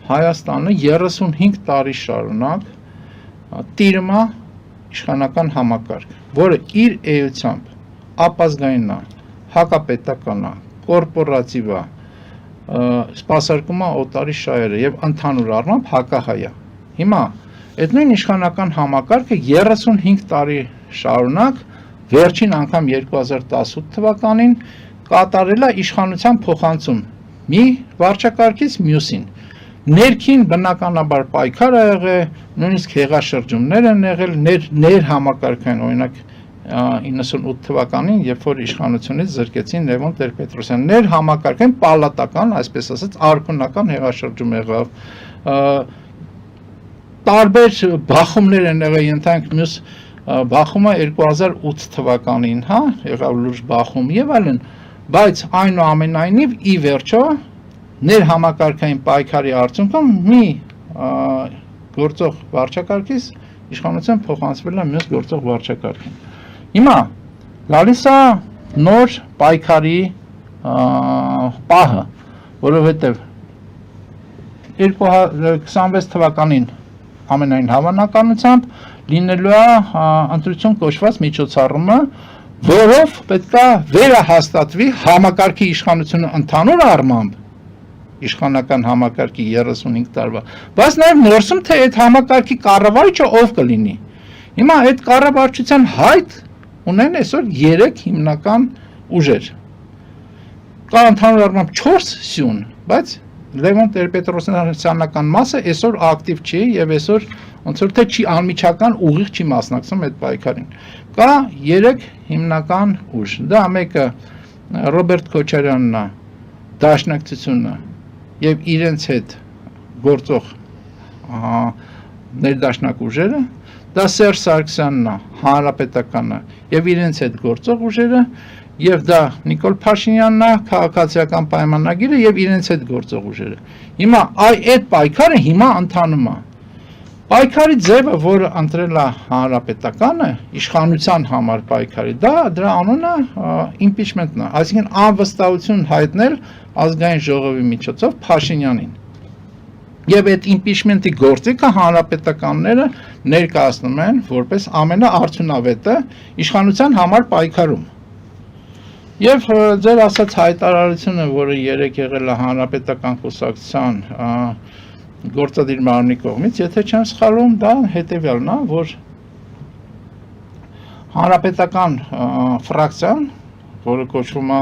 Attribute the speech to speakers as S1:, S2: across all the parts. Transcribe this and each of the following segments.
S1: Հայաստանը 35 տարի շարունակ տիրում է իշխանական համակարգ, որը իր էությամբ ապազգային է, հակապետական է, կորպորատիվ է, սպասարկում է օտարի շահերը եւ ընդհանուր առմամբ հակահայ է։ Հիմա այդ նույն իշխանական համակարգը 35 տարի շարունակ վերջին անգամ 2018 թվականին կատարել է իշխանության փոխանցում մի վարչակարգից մյուսին։ Ներքին բնականաբար պայքար է եղել, նույնիսկ հեղաշրջումներ են եղել, ներհամակարգային, օրինակ 98 թվականին, երբ որ իշխանությունից զրկեցին Լևոն Տեր-Պետրոսյանը, ներհամակարգային պալատական, այսպես ասած, արքունական հեղաշրջում եղավ, տարբեր բախումներ են եղել, ենթանք մյուս բախումը 2008 թվականին, հա, եղավ լուրջ բախում եւ այլն, բայց այնուամենայնիվ ի վերջո ներհամակարգային պայքարի արդյունքում մի գործող վարչակարգից իշխանության փոխանցվել է մյուս գործող վարչակարգին։ Հիմա գալիս է նոր պայքարի պահը, որովհետև 2026 թվականին ամենայն հավանականությամբ լինելու է ընտրություն կոչված միջոցառումը, որով պետք է վերահաստատվի համակարգի իշխանությունը ընդհանուր առմամբ, իշխանական համակարգի 35 տարվա, բայց նաև ներսում թե այդ համակարգի կառավարիչը ով կլինի։ Հիմա այդ կառավարչության հայտ ունեն այսօր 3 հիմնական ուժեր։ Կա ընդհանուր առմամբ 4 սյուն, բայց Լևոն Տեր-Պետրոսյանական մասը այսօր ակտիվ չի եւ այսօր ոնց որ թե չի անմիջական ուղիղ չի մասնակցում այդ պայքարին։ Կա 3 հիմնական ուժ։ Դա մեկը Ռոբերտ Քոչարյանն է, Դաշնակցությունը եւ իրենց հետ գործող ներդաշնակ ուժերը, դա Սերժ Սարգսյանն է, Հանրապետականը եւ իրենց հետ գործող ուժերը, եւ դա Նիկոլ Փաշինյանն է, քաղաքացիական պայմանագիրը եւ իրենց հետ գործող ուժերը։ Հիմա այդ պայքարը հիմա ընթանում է։ Պայքարի ձևը, որը ընտրել է Հանրապետականը, իշխանության համար պայքարի, դրա անունը impeachment-ն է, այսինքն անվստահություն հայտնել ազգային ժողովի միջոցով Փաշինյանին։ Եվ այդ impeachment-ի գործիքը հանրապետականները ներկայացնում են որպես ամենաարդյունավետը իշխանության համար պայքարում։ Եվ ձեր ասած հայտարարությունը, որը երեք եղել է հանրապետական կուսակցության գործադիր մարմնի կողմից, եթե չեմ սխալվում, դա հետևյալն է, որ հանրապետական ֆրակցիան, որը կոչվում է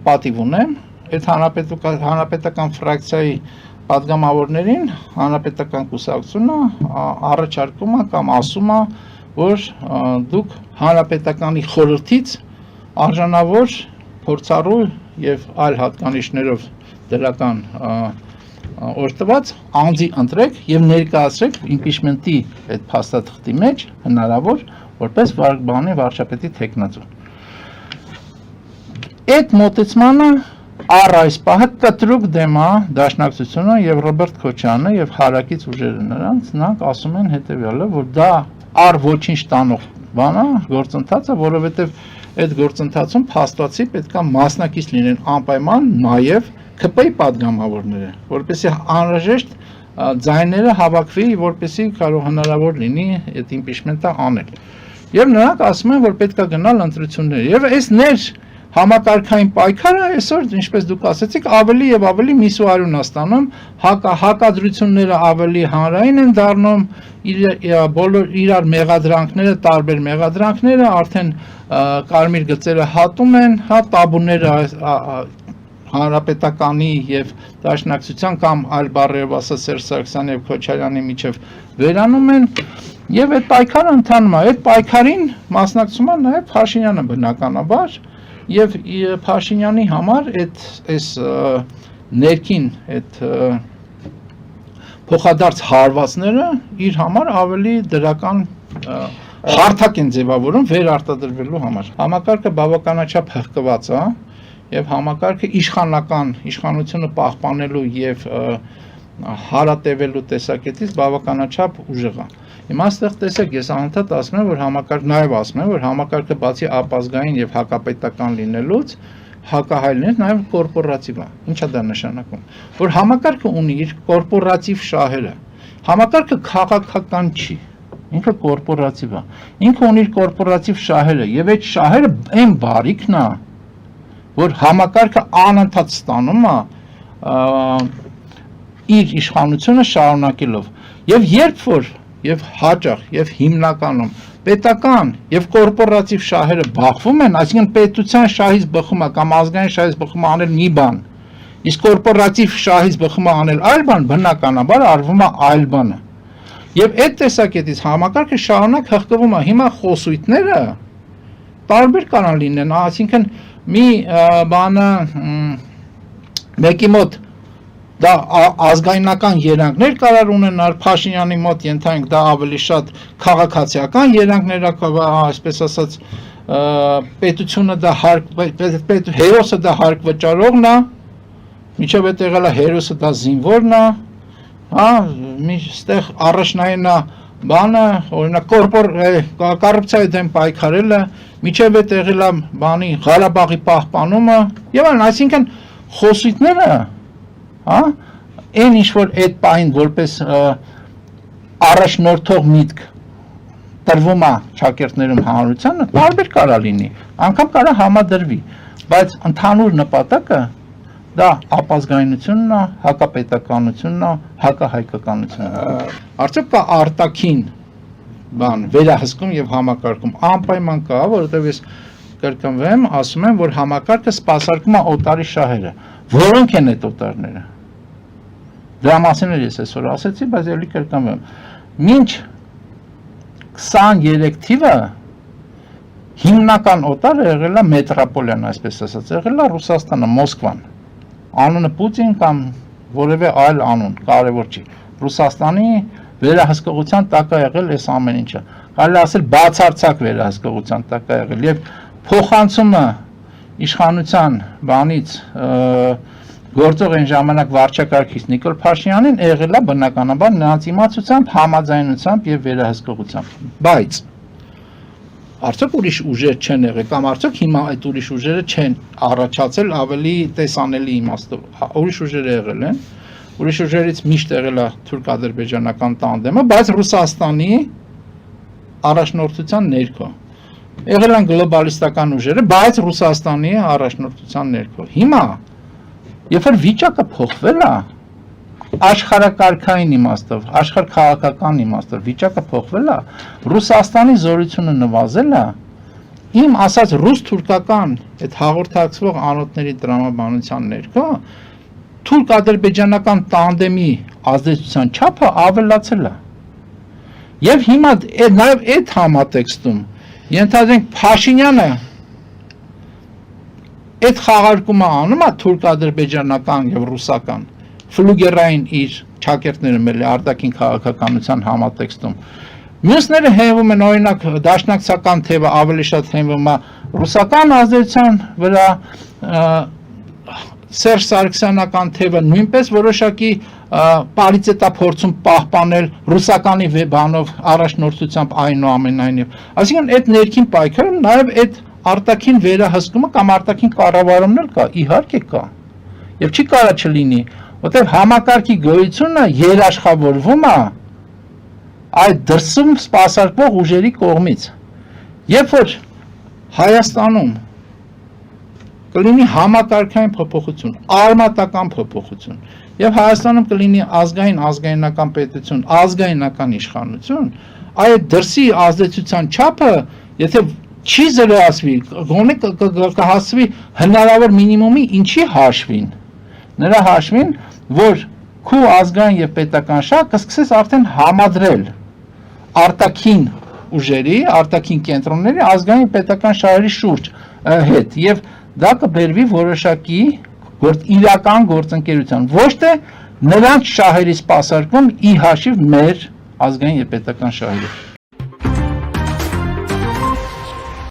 S1: պատիվ ունեմ, այդ հանրապետական ֆրակցիայի պատգամավորներին հանրապետական կուսակցությունը առաջարկում է կամ ասում է, որ դուք հանրապետականի խորհրդից արժանավոր փորձառու եւ այլ հատկանիշներով դրական օրտված անձի ընտրեք եւ ներկայացրեք impeachment-ի այդ փաստաթղթի մեջ հնարավոր որպես բանի վարչապետի թեկնածու։ Այդ մոտեցմանը առ այս պահը կտրուկ դեմ է Դաշնակցությունը եւ Ռոբերտ Քոչարյանը եւ հարակից ուժերը նրանք ասում են հետեւյալը, որ դա առ ոչինչ տանող բան է, գործընթաց է, որովհետեւ այդ գործընթացում փաստացի պետք է մասնակից լինեն անպայման նաև ԿՊ-ի պատգամավորները, որպեսզի անհրաժեշտ ձայները հավաքվի, որպեսզի կարող հնարավոր լինի այդ impeachment-ը անել։ Եվ նրանք ասում են, որ պետք է գնալ ընտրություններ։ Եվ այս համակարգային պայքարը այսօր, ինչպես դուք ասացիք, ավելի եւ ավելի միսուարյուն է ստանում, հակադրությունները ավելի հանրային են դառնում, բոլոր իրար մեղադրանքները, տարբեր մեղադրանքները արդեն կարմիր գծերը հատում են, հա տաբուները հանրապետականի եւ Դաշնակցության կամ այլ բառերով ասած Սերժ Սարգսյանի եւ Քոչարյանի միջև վերանում են եւ այդ պայքարը ընթանում է։ Այդ պայքարին մասնակցում է նաեւ Փաշինյանը բնականաբար եւ Փաշինյանի համար այս ներքին այդ փոխադարձ հարվածները իր համար ավելի դրական հարթակ են ձևավորում վերարտադրվելու համար։ Համակարգը բավականաչափ հղկված է եւ համակարգը իշխանությունը պահպանելու եւ հարատևելու տեսակետից բավականաչափ ուժեղ է։ Հիմա այստեղ տեսեք, ես անընդհատ ասում եմ, որ համակարգը բացի ապազգային եւ հակապետական լինելուց հակահայլներ նաև կորպորատիվ է։ Ինչա դա նշանակում։ Որ համակարգը ունի իր կորպորատիվ շահերը։ Համակարգը քաղաքական չի, ինքը կորպորատիվ է։ Ինքը ունի իր կորպորատիվ շահերը եւ այդ շահերը այն բարիքն է, որ համակարգը անընդհատ ստանում է իր իշխանությունը շարունակելով։ Եվ երբ որ եւ հաճախ եւ հիմնականում պետական եւ կորպորատիվ շահերը բախվում են, այսինքն պետության շահից բխումը կամ ազգային շահից բխումը անել մի բան, իսկ կորպորատիվ շահից բխումը անել այլ բան, բնականաբար արվում է այլ բանը։ Եվ այդ տեսակետից համակարգը շարունակ հղկվում է։ Հիմա խոսույթները տարբեր կարող լինեն, այսինքն մի բանը մեկի մոտ դա ազգայնական երանգներ կարող ունենալ, Փաշինյանի մոտ ենթանք դա ավելի շատ քաղաքացիական երանգներ, այսպես ասած պետությունը դա հերոսը դա հարկ վճարողն է, միջև այդ եղել է հերոսը դա զինվորն է, այստեղ առաջնային է բանը, օրինակ կոռուպցիայի դեմ պայքարելը, միջև այդ եղել է բանի Ղարաբաղի պահպանումը եւ այլն, այսինքն խոսույթները այն ինչ որ այդ պահին որպես առաջնորդող միտք տրվում է շակերտներում հանրությանը, տարբեր կարող լինի, անգամ կարող համադրվի, բայց ընդհանուր նպատակը դա ապազգայնությունն է, հակապետականությունն է, հակահայկականությունն է։ Արդյոք կա արտաքին բան, վերահսկում եւ համակարգում, անպայման կա, որովհետեւ ես կրկնվեմ, ասում եմ, որ համակարգը սպասարկում է օտարի շահերը, որոնք են այդ օտարները։ Դրա մասին էլ ես այսօր ասեցի, բայց ելի կրկնվեմ։ Մինչ 23 թիվը հիմնական օտարը եղել է մետրոպոլիան, այսպես ասած, եղել է Ռուսաստանը, Մոսկվան։ Անունը Պուտին կամ որևէ այլ անուն, կարևոր չի։ Ռուսաստանի վերահսկողության տակ է եղել այս ամեն ինչը։ Կարելի ասել բացարձակ վերահսկողության տակ է եղել եւ փոխանցումը իշխանության բանից գործող այն ժամանակ վարչակարգից Նիկոլ Փաշինյանին եղել է բնականաբար նրանց իմացությամբ, համաձայնությամբ եւ վերահսկողությամբ։ Բայց արդյոք ուրիշ ուժեր չեն եղել կամ արդյոք հիմա այդ ուրիշ ուժերը չեն առաջացել ավելի տեսանելի իմաստով։ Ուրիշ ուժերը եղել են, ուրիշ ուժերից միշտ եղել է թուրք-ադրբեջանական տանդեմը, բայց Ռուսաստանի առաջնորդության ներքո։ Եղել են գլոբալիստական ուժերը, բայց Ռուսաստանի առաջնորդության ներքո։ Հիմա երբ որ վիճակը փոխվել է, աշխարհակարգային իմաստով, աշխարհքաղաքական իմաստով վիճակը փոխվել է, Ռուսաստանի զորությունը նվազել է, իմ ասած ռուս-թուրքական այդ հաղորդակցվող անոթների տրամաբանության ներքո թուրք-ադրբեջանական տանդեմի ազդեցության չափը ավելացել է։ Եվ հիմա նաև այդ համատեքստում ենթադրենք Փաշինյանը այդ խաղարկումը անում է թուրք-ադրբեջանական եւ ռուսական ֆլուգերային իր ճակերտները մելի արտաքին քաղաքականության համատեքստում։ Մյուսները հենվում են օրինակ դաշնակցական թևը ավելի շատ հենվում է ռուսական ազդեցության վրա, Սերժ Սարգսյանական թևը նույնպես որոշակի պարիտետա փորձում պահպանել ռուսականի բանով առաջնորդությամբ այնուամենայնիվ։ Այսինքն այդ ներքին պայքարում նաև այդ արտաքին վերահսկումը կամ արտաքին կառավարումն էլ կա, իհարկե կա։ Եվ չի կարա չլինի, որտեղ համակարգի գոյությունը երաշխավորվում է այդ դրսում սպասարկող ուժերի կողմից։ Երբ որ Հայաստանում կլինի համակարգային փոփոխություն, արմատական փոփոխություն, եւ Հայաստանում կլինի ազգայնական պետություն, ազգայնական իշխանություն, այդ դրսի ազդեցության չափը, եթե չի զրոյացվի, գոնե կհասվի հնարավոր մինիմումի ինչի հաշվին։ Նրա հաշվին, որ քու ազգային եւ պետական շահ կսկսես արդեն համադրել արտաքին ուժերի, արտաքին կենտրոնների ազգային պետական շահերի շուրջ հետ եւ դա կբերվի որոշակի իրական գործընկերության, ոչ թե նրանց շահերի սպասարկում ի հաշիվ մեր ազգային եւ պետական շահերի։